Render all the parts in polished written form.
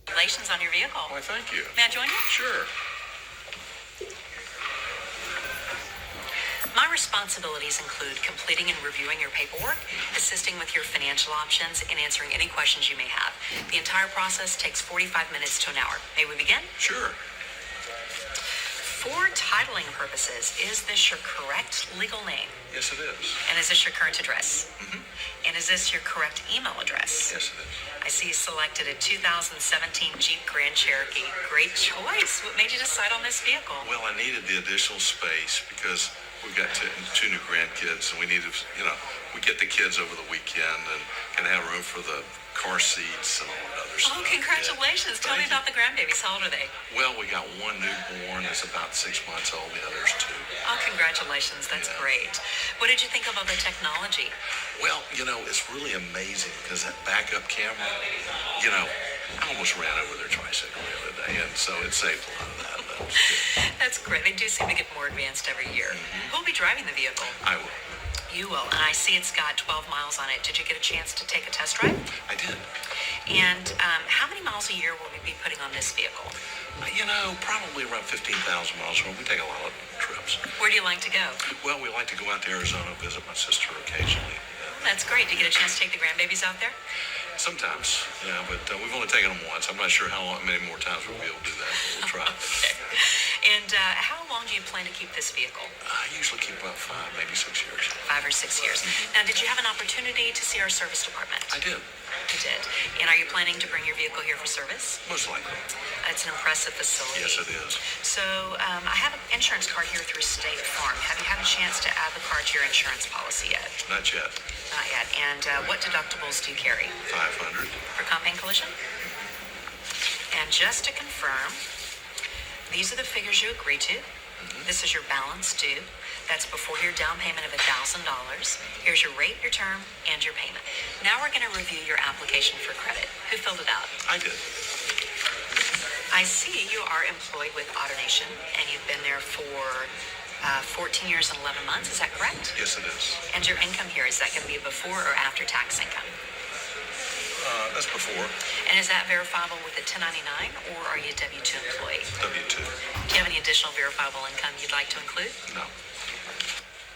Congratulations on your vehicle. Why, thank you. May I join you? Sure. My responsibilities include completing and reviewing your paperwork, assisting with your financial options, and answering any questions you may have. The entire process takes 45 minutes to an hour. May we begin? Sure. For titling purposes, is this your correct legal name? Yes, it is. And is this your current address? Mm-hmm. And is this your correct email address? Yes, it is. I see you selected a 2017 Jeep Grand Cherokee. Great choice. What made you decide on this vehicle? Well, I needed the additional space because we've got two new grandkids, and we needed, we get the kids over the weekend and can have room for the car seats and all that other stuff. Oh, congratulations. Yeah. Tell me about the grandbabies. How old are they? Well, we got one newborn that's about 6 months old, the other's 2. Oh, congratulations. That's great. What did you think about the technology? Well, it's really amazing because that backup camera, I almost ran over their tricycle the other day, and so it saved a lot of that. But That's great. They do seem to get more advanced every year. Who'll be driving the vehicle? I will. You will. And I see it's got 12 miles on it. Did you get a chance to take a test drive? I did. And how many miles a year will we be putting on this vehicle? Probably around 15,000 miles. We take a lot of trips. Where do you like to go? Well, we like to go out to Arizona, visit my sister occasionally. That's great. Did you get a chance to take the grandbabies out there? Sometimes, but we've only taken them once. I'm not sure many more times we'll be able to do that, but we'll try. Okay. And how long do you plan to keep this vehicle? I usually keep about 5, maybe 6 years. 5 or 6 years. Now, did you have an opportunity to see our service department? I did. You did. And are you planning to bring your vehicle here for service? Most likely. It's an impressive facility. Yes, it is. So I have an insurance card here through State Farm. Have you had a chance to add the card to your insurance policy yet? Not yet. Not yet. And what deductibles do you carry? 500. For comp and collision? And just to confirm, these are the figures you agree to. This is your balance due. That's before your down payment of $1,000. Here's your rate, your term, and your payment. Now we're going to review your application for credit. Who filled it out? I did. I see you are employed with AutoNation, and you've been there for 14 years and 11 months. Is that correct? Yes, it is. And your income here, is that going to be before or after tax income? That's before. And is that verifiable with a 1099, or are you a W-2 employee? W-2. Do you have any additional verifiable income you'd like to include? No.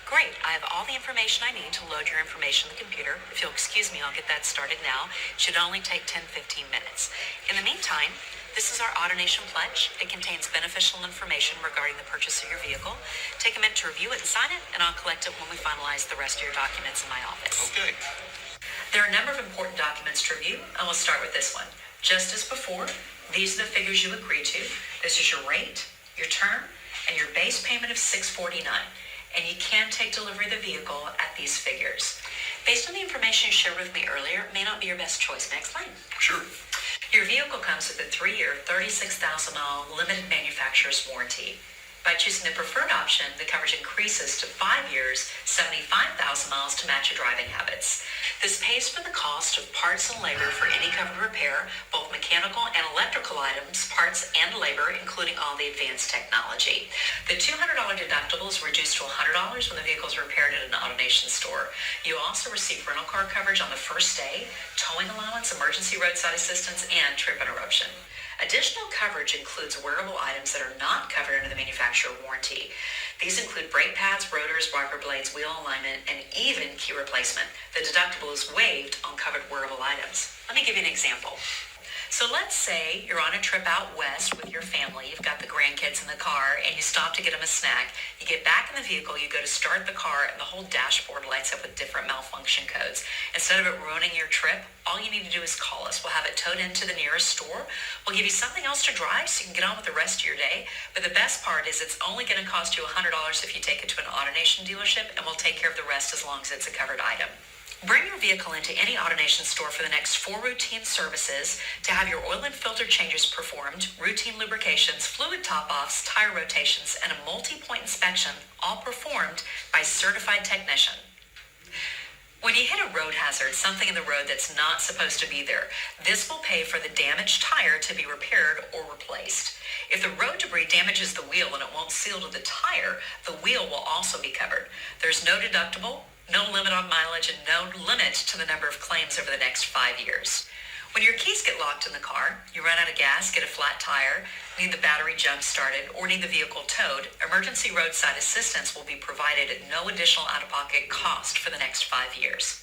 Great. I have all the information I need to load your information in the computer. If you'll excuse me, I'll get that started now. It should only take 10-15 minutes. In the meantime, this is our AutoNation Pledge. It contains beneficial information regarding the purchase of your vehicle. Take a minute to review it and sign it, and I'll collect it when we finalize the rest of your documents in my office. Okay. There are a number of important documents to review, and we'll start with this one. Just as before, these are the figures you agree to. This is your rate, your term, and your base payment of $649. And you can take delivery of the vehicle at these figures. Based on the information you shared with me earlier, it may not be your best choice. May I explain? Sure. Your vehicle comes with a 3-year, 36,000-mile limited manufacturer's warranty. By choosing the preferred option, the coverage increases to 5 years, 75,000 miles to match your driving habits. This pays for the cost of parts and labor for any covered repair, both mechanical and electrical items, parts and labor, including all the advanced technology. The $200 deductible is reduced to $100 when the vehicle is repaired at an AutoNation store. You also receive rental car coverage on the first day, towing allowance, emergency roadside assistance, and trip interruption. Additional coverage includes wearable items that are not covered under the manufacturer warranty. These include brake pads, rotors, wiper blades, wheel alignment, and even key replacement. The deductible is waived on covered wearable items. Let me give you an example. So let's say you're on a trip out west with your family. You've got the grandkids in the car, and you stop to get them a snack. You get back in the vehicle, you go to start the car, and the whole dashboard lights up with different malfunction codes. Instead of it ruining your trip, all you need to do is call us. We'll have it towed into the nearest store. We'll give you something else to drive so you can get on with the rest of your day. But the best part is it's only going to cost you $100 if you take it to an AutoNation dealership, and we'll take care of the rest as long as it's a covered item. Bring your vehicle into any AutoNation store for the next 4 routine services to have your oil and filter changes performed, routine lubrications, fluid top-offs, tire rotations, and a multi-point inspection, all performed by certified technician. When you hit a road hazard, something in the road that's not supposed to be there, this will pay for the damaged tire to be repaired or replaced. If the road debris damages the wheel and it won't seal to the tire, the wheel will also be covered. There's no deductible, no limit on mileage, and no limit to the number of claims over the next 5 years. When your keys get locked in the car, you run out of gas, get a flat tire, need the battery jump started, or need the vehicle towed, emergency roadside assistance will be provided at no additional out-of-pocket cost for the next 5 years.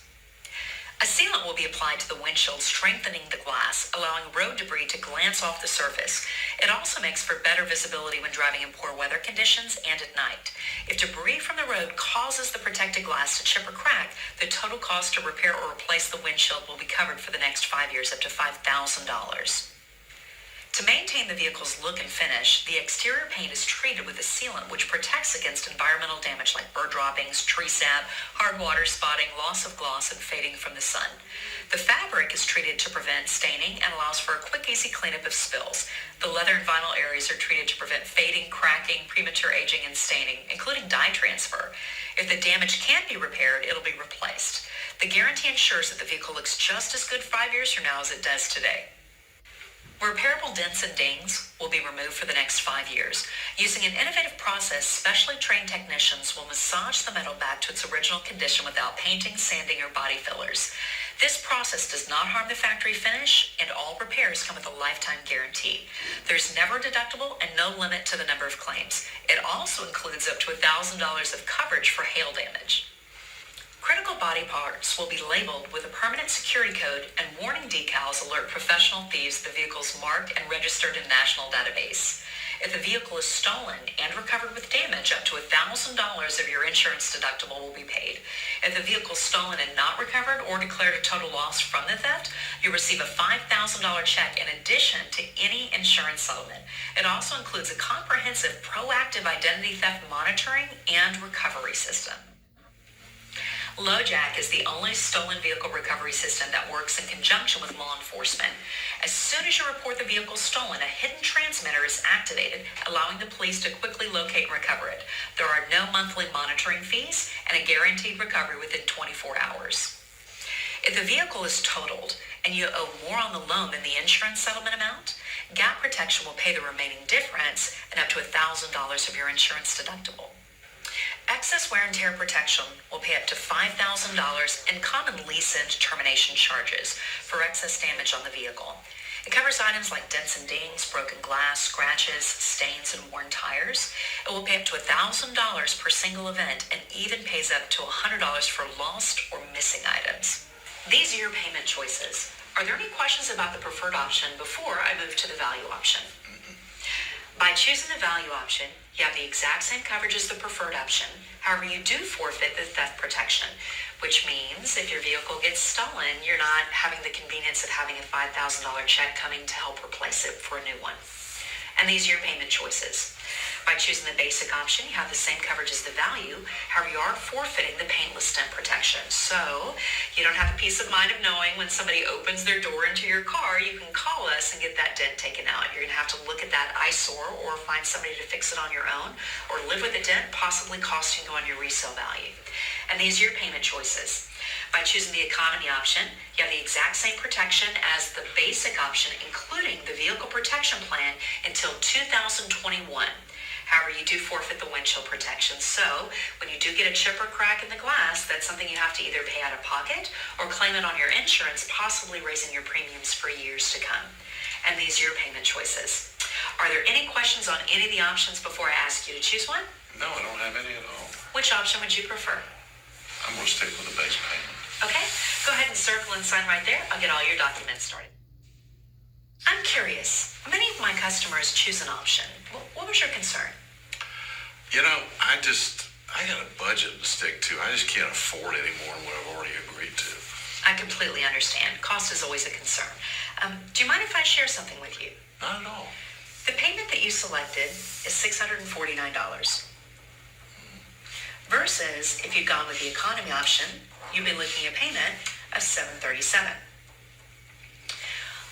A sealant will be applied to the windshield, strengthening the glass, allowing road debris to glance off the surface. It also makes for better visibility when driving in poor weather conditions and at night. If debris from the road causes the protected glass to chip or crack, the total cost to repair or replace the windshield will be covered for the next 5 years, up to $5,000. To maintain the vehicle's look and finish, the exterior paint is treated with a sealant which protects against environmental damage like bird droppings, tree sap, hard water spotting, loss of gloss, and fading from the sun. The fabric is treated to prevent staining and allows for a quick, easy cleanup of spills. The leather and vinyl areas are treated to prevent fading, cracking, premature aging, and staining, including dye transfer. If the damage can't be repaired, it'll be replaced. The guarantee ensures that the vehicle looks just as good 5 years from now as it does today. Repairable dents and dings will be removed for the next 5 years. Using an innovative process, specially trained technicians will massage the metal back to its original condition without painting, sanding, or body fillers. This process does not harm the factory finish, and all repairs come with a lifetime guarantee. There's never a deductible and no limit to the number of claims. It also includes up to $1,000 of coverage for hail damage. Critical body parts will be labeled with a permanent security code, and warning decals alert professional thieves the vehicle's marked and registered in national database. If the vehicle is stolen and recovered with damage, up to $1,000 of your insurance deductible will be paid. If the vehicle is stolen and not recovered or declared a total loss from the theft, you receive a $5,000 check in addition to any insurance settlement. It also includes a comprehensive proactive identity theft monitoring and recovery system. LoJack is the only stolen vehicle recovery system that works in conjunction with law enforcement. As soon as you report the vehicle stolen, a hidden transmitter is activated, allowing the police to quickly locate and recover it. There are no monthly monitoring fees and a guaranteed recovery within 24 hours. If the vehicle is totaled and you owe more on the loan than the insurance settlement amount, Gap Protection will pay the remaining difference and up to $1,000 of your insurance deductible. Excess wear and tear protection will pay up to $5,000 in common lease and termination charges for excess damage on the vehicle. It covers items like dents and dings, broken glass, scratches, stains, and worn tires. It will pay up to $1,000 per single event and even pays up to $100 for lost or missing items. These are your payment choices. Are there any questions about the preferred option before I move to the value option? By choosing the value option, you have the exact same coverage as the preferred option. However, you do forfeit the theft protection, which means if your vehicle gets stolen, you're not having the convenience of having a $5,000 check coming to help replace it for a new one. And these are your payment choices. By choosing the basic option, you have the same coverage as the value. However, you are forfeiting the paintless dent protection. So you don't have the peace of mind of knowing when somebody opens their door into your car, you can call us and get that dent taken out. You're going to have to look at that eyesore or find somebody to fix it on your own, or live with the dent, possibly costing you on your resale value. And these are your payment choices. By choosing the economy option, you have the exact same protection as the basic option, including the vehicle protection plan until 2021. However, you do forfeit the windshield protection. So when you do get a chip or crack in the glass, that's something you have to either pay out of pocket or claim it on your insurance, possibly raising your premiums for years to come. And these are your payment choices. Are there any questions on any of the options before I ask you to choose one? No, I don't have any at all. Which option would you prefer? I'm going to stick with the base payment. Okay, go ahead and circle and sign right there. I'll get all your documents started. I'm curious. Many of my customers choose an option. What was your concern? You know, I got a budget to stick to. I just can't afford any more than what I've already agreed to. I completely understand. Cost is always a concern. Do you mind if I share something with you? Not at all. The payment that you selected is $649. Versus if you'd gone with the economy option, you'd be looking at a payment of $737.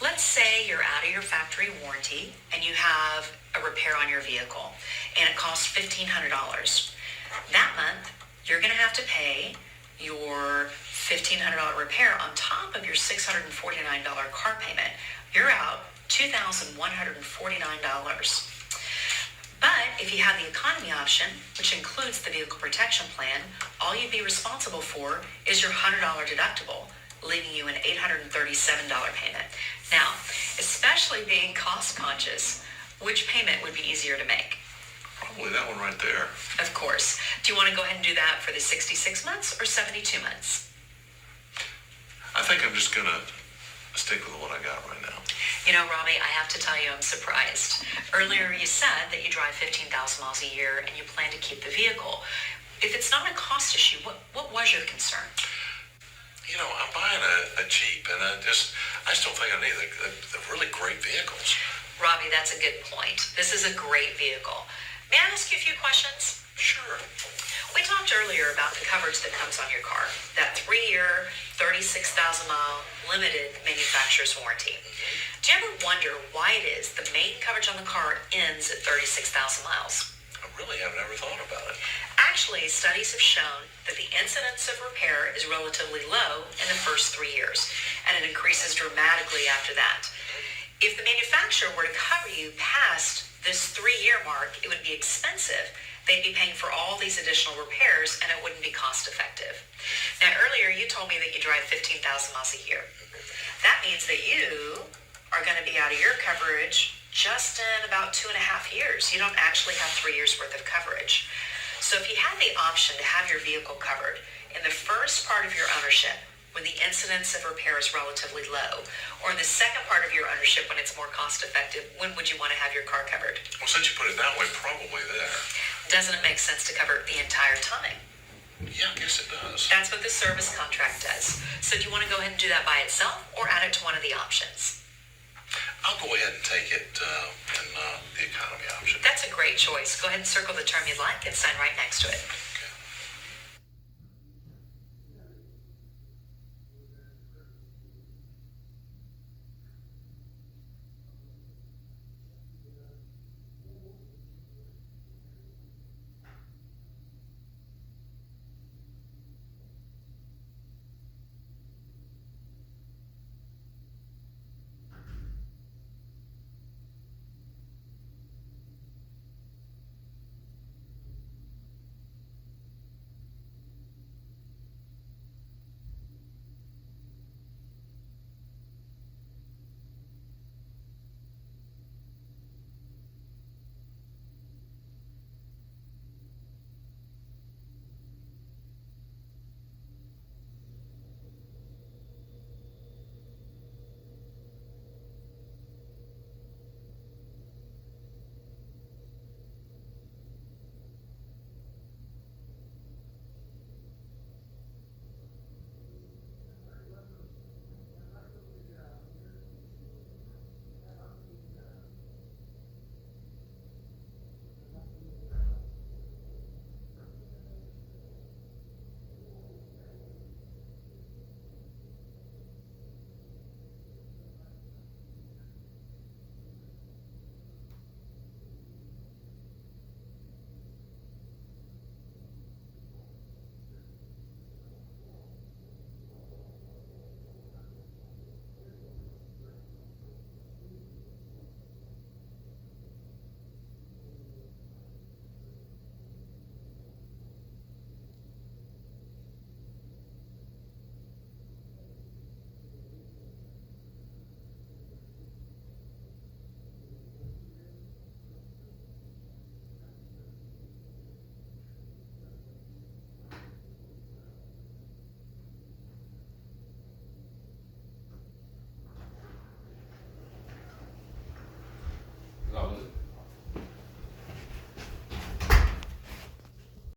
Let's say you're out of your factory warranty and you have a repair on your vehicle and it costs $1,500. That month, you're going to have to pay your $1,500 repair on top of your $649 car payment. You're out $2,149. But if you have the economy option, which includes the vehicle protection plan, all you'd be responsible for is your $100 deductible. leaving you an $837 payment. Now, especially being cost conscious, which payment would be easier to make? Probably that one right there. Of course. Do you want to go ahead and do that for the 66 months or 72 months? I think I'm just going to stick with the one I got right now. You know, Robbie, I have to tell you I'm surprised. Earlier you said that you drive 15,000 miles a year and you plan to keep the vehicle. If it's not a cost issue, what was your concern? You know, I'm buying a Jeep, and I still think I need the really great vehicles. Robbie, that's a good point. This is a great vehicle. May I ask you a few questions? Sure. We talked earlier about the coverage that comes on your car, that 3-year, 36,000 mile limited manufacturer's warranty. Do you ever wonder why it is the main coverage on the car ends at 36,000 miles? I really have never thought about it. Actually, studies have shown that the incidence of repair is relatively low in the first 3 years, and it increases dramatically after that. If the manufacturer were to cover you past this 3-year mark, it would be expensive. They'd be paying for all these additional repairs, and it wouldn't be cost effective. Now, earlier you told me that you drive 15,000 miles a year. That means that you are going to be out of your coverage just in about 2.5 years. You don't actually have 3 years worth of coverage. So if you had the option to have your vehicle covered in the first part of your ownership, when the incidence of repair is relatively low, or in the second part of your ownership when it's more cost effective, when would you want to have your car covered? Well, since you put it that way, probably there. Doesn't it make sense to cover it the entire time? Yeah, I guess it does. That's what the service contract does. So do you want to go ahead and do that by itself or add it to one of the options? I'll go ahead and take it in the economy option. That's a great choice. Go ahead and circle the term you'd like and sign right next to it.